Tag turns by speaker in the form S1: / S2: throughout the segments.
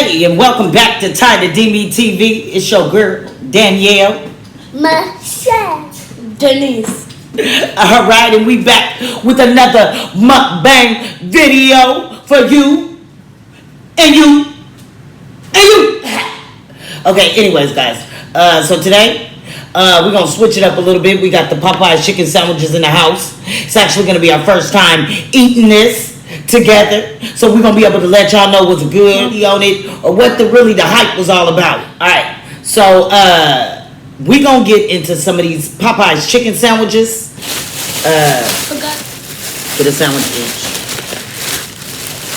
S1: Hey, and welcome back to Ty the DB TV. It's your girl, Danielle.
S2: Michelle. Denise.
S1: All right, and we back with another mukbang video for you. And you. And you. Okay, anyways, guys. So today, we're going to switch it up a little bit. We got the Popeye Chicken Sandwiches in the house. It's actually going to be our first time eating this together, so we're gonna be able to let y'all know what's good on it or what the hype was all about. All right, so we gonna get into some of these Popeyes chicken sandwiches.
S2: Forgot.
S1: Get a sandwich each.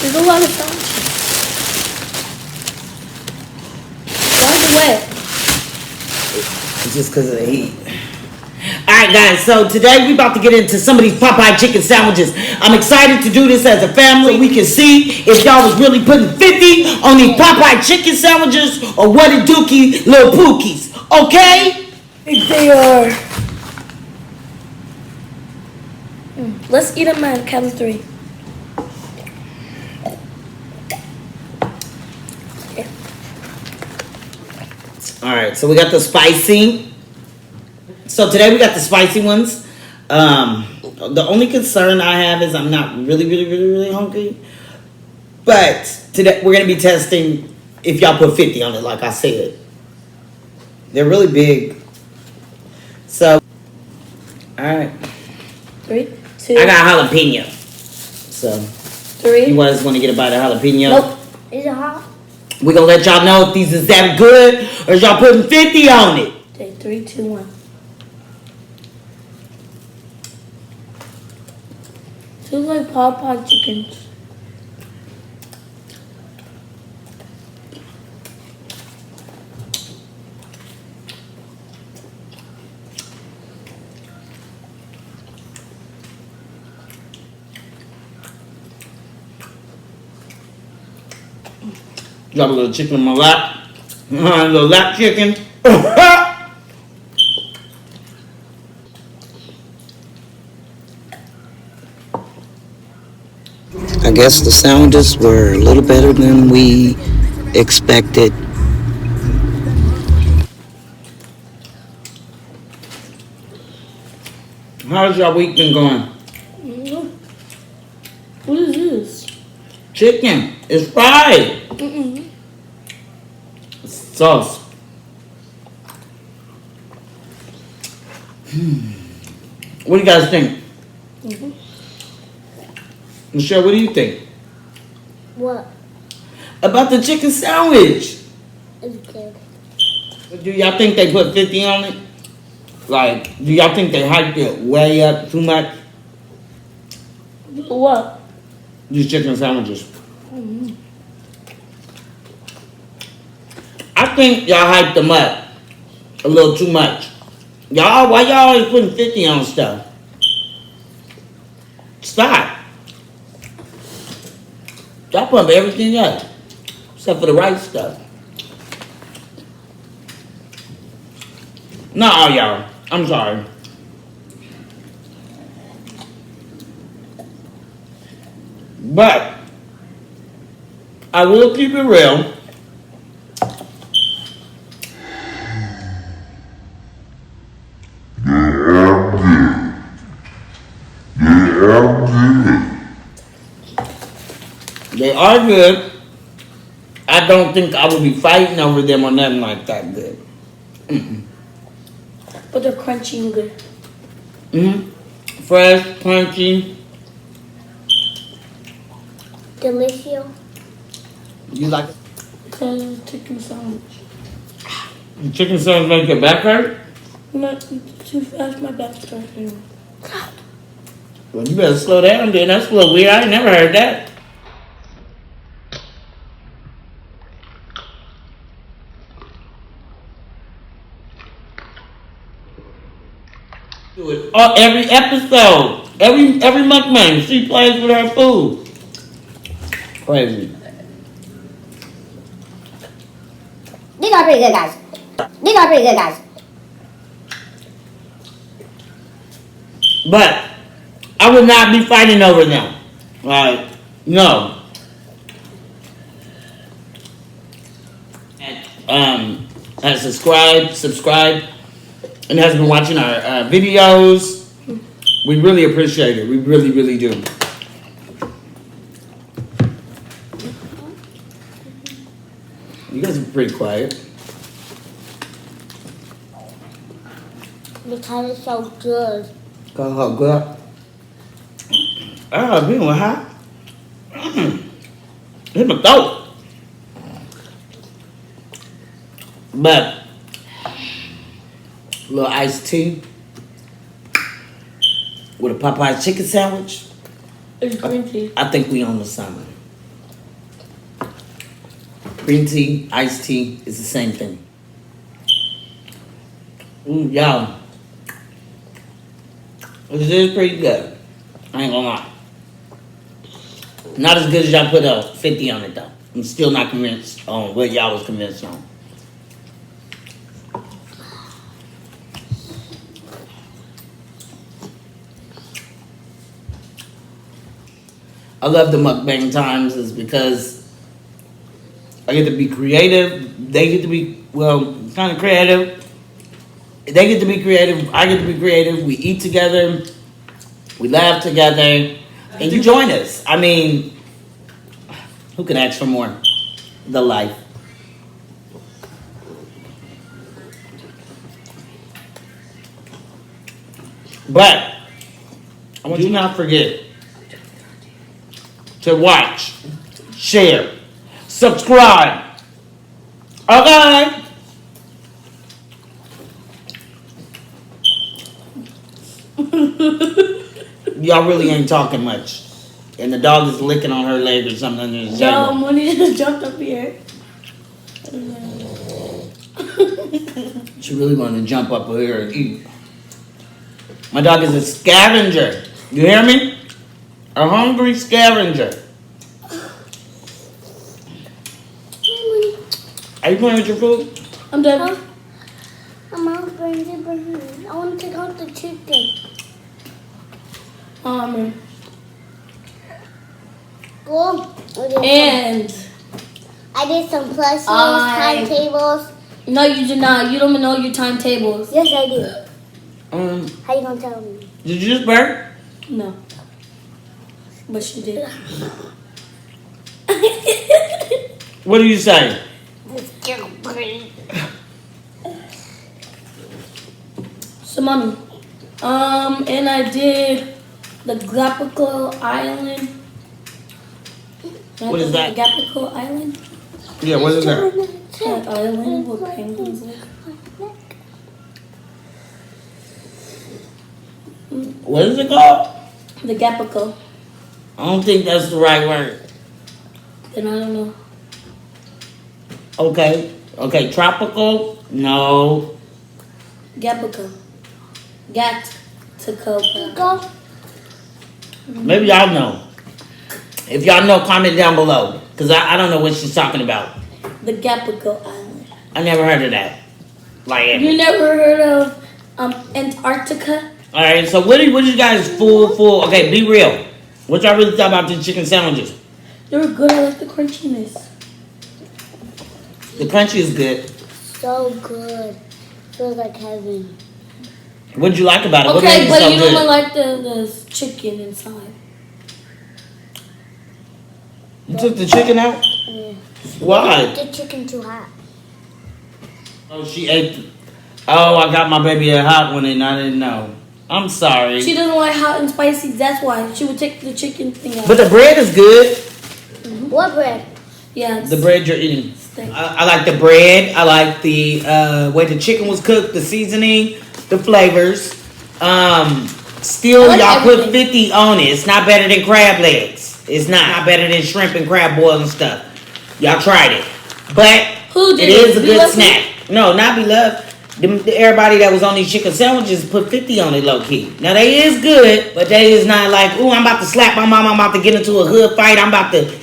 S2: There's a lot of sandwiches. Why is it wet?
S1: It's just because of the heat. Alright guys, so today we about to get into some of these Popeye chicken sandwiches. I'm excited to do this as a family. We can see if y'all was really putting 50 on these Popeye chicken sandwiches or what it dookie little pookies. Okay?
S2: If they are. Let's eat them at count of 3.
S1: Alright, so we got the spicy. So today we got the spicy ones. The only concern I have is I'm not really hungry. But today we're going to be testing if y'all put 50 on it, like I said. They're really big. So, alright.
S2: 3, 2.
S1: I got jalapeno. So,
S2: 3.
S1: you guys want to get a bite of jalapeno?
S2: Nope. Is it hot?
S1: We're going to let y'all know if these is that good or is y'all putting 50 on it.
S2: Okay, 3, 2, 1. Feels like Popeye chickens.
S1: Drop a little chicken in my lap. A little lap chicken. I guess the sandwiches were a little better than we expected. How's your week been going?
S2: What is this?
S1: Chicken. It's fried. It's sauce. What do you guys think? Michelle, what do you think?
S2: What?
S1: About the chicken sandwich.
S2: It's good.
S1: Do y'all think they put 50 on it? Like, do y'all think they hyped it way up too much?
S2: What?
S1: These chicken sandwiches. I think y'all hyped them up a little too much. Why y'all always putting 50 on stuff? Stop. Y'all pump everything up, except for the right stuff. Not all y'all. I'm sorry. But I will keep it real. They are good. I don't think I would be fighting over them or nothing like that good.
S2: But they're crunchy and good.
S1: Fresh, crunchy.
S2: Delicious.
S1: You like it?
S2: Because it's chicken sandwich.
S1: The chicken sandwich make your back hurt?
S2: Not too fast, my back's hurting.
S1: Well, you better slow down then. That's a little weird. I ain't never heard that. Do it every episode, every mukbang. She plays with her food. Crazy.
S2: These are pretty good, guys. These are pretty good, guys.
S1: But I would not be fighting over them. Like, no. has subscribed, and has been watching our videos. We really appreciate it. We really, really do. You guys are pretty quiet.
S2: Because it's so good.
S1: Cause how good. Ah, being hot. Hit my throat. But a little iced tea with a Popeye chicken sandwich.
S3: It's green tea.
S1: I think we on the summer. Green tea, iced tea is the same thing. Y'all. This is pretty good. I ain't gonna lie. Not as good as y'all put a 50 on it though. I'm still not convinced on what y'all was convinced on. I love the mukbang times is because I get to be creative. They get to be, well, kind of creative. They get to be creative. I get to be creative. We eat together. We laugh together. And you join us. I mean, who can ask for more? The life. But do not forget to watch, share, subscribe. Okay? Y'all really ain't talking much. And the dog is licking on her leg or something under the
S3: Yo,
S1: table.
S3: Money just jumped up here.
S1: She really wanted to jump up here and eat. My dog is a scavenger. You hear me? A hungry scavenger. Are you playing with your food?
S3: I'm done.
S2: I'm hungry. I want to take out the chicken. Cool.
S3: And
S2: I did some plushies,
S3: I-
S2: timetables.
S3: no, you did not. You don't even know your timetables.
S2: Yes, I did. How you gonna tell me?
S1: Did you just burp?
S3: No. But she did.
S1: What do you say?
S3: So, mommy. And I did the Galapagos Island.
S1: What is that?
S3: The Galapagos Island.
S1: Yeah, what is that?
S3: That island with penguins live.
S1: What is it called?
S3: The Galapagos.
S1: I don't think that's the right word.
S3: Then I don't know.
S1: Okay. Okay, tropical? No.
S3: Galapagos. Gat-to-go.
S2: Go.
S1: Maybe y'all know. If y'all know, comment down below. Because I don't know what she's talking about.
S3: The Galapagos Island.
S1: I never heard of that. Like,
S3: You never heard of Antarctica?
S1: alright, so what did you guys full, okay, be real. What y'all really thought about these chicken sandwiches?
S3: They were good. I like the crunchiness.
S1: The crunchy is good.
S2: So good. Feels like heaven.
S1: What did you like about it? What made
S3: Okay,
S1: it
S3: but
S1: so
S3: you
S1: good?
S3: don't like the chicken inside.
S1: You took the chicken out?
S2: Yeah.
S1: Why?
S2: The chicken too hot.
S1: Oh, she ate. Oh, I got my baby a hot one and I didn't know. I'm sorry.
S3: She doesn't like hot and spicy. That's why she would take the chicken thing out.
S1: But the bread is good.
S2: What bread?
S3: Yeah, it's
S1: The bread you're eating.
S3: thick.
S1: I like the bread. I like the way the chicken was cooked, the seasoning, the flavors. Still,
S3: I like
S1: y'all put
S3: everything.
S1: 50 on it. It's not better than crab legs. It's not better than shrimp and crab boil and stuff. Y'all tried it. But
S3: Who did
S1: it is a
S3: Be
S1: good
S3: Lovely?
S1: snack. No, not be loved. Everybody that was on these chicken sandwiches put 50 on it low key. Now they is good, but they is not like, ooh, I'm about to slap my mom, I'm about to get into a hood fight,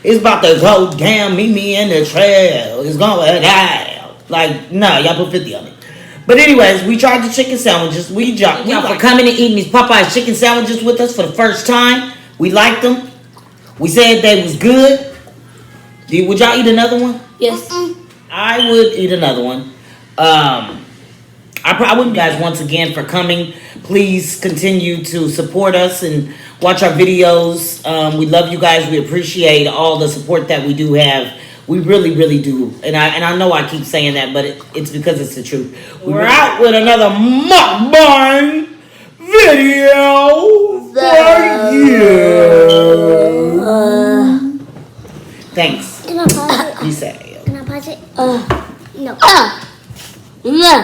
S1: it's about to go down, meet me in the trail, it's going down. Like, no, y'all put 50 on it. But anyways, we tried the chicken sandwiches. We y'all for coming and eating these Popeyes chicken sandwiches with us for the first time. We liked them. We said they was good. Would y'all eat another one?
S3: Yes.
S1: I would eat another one. I would guys once again for coming. Please continue to support us and watch our videos. We love you guys. We appreciate all the support that we do have. We really, really do. And I know I keep saying that, but it's because it's the truth. We're out with another mukbang video for you. Thanks.
S2: Can I pause it?
S1: You say.
S2: Can I pause it? No.
S3: Yeah.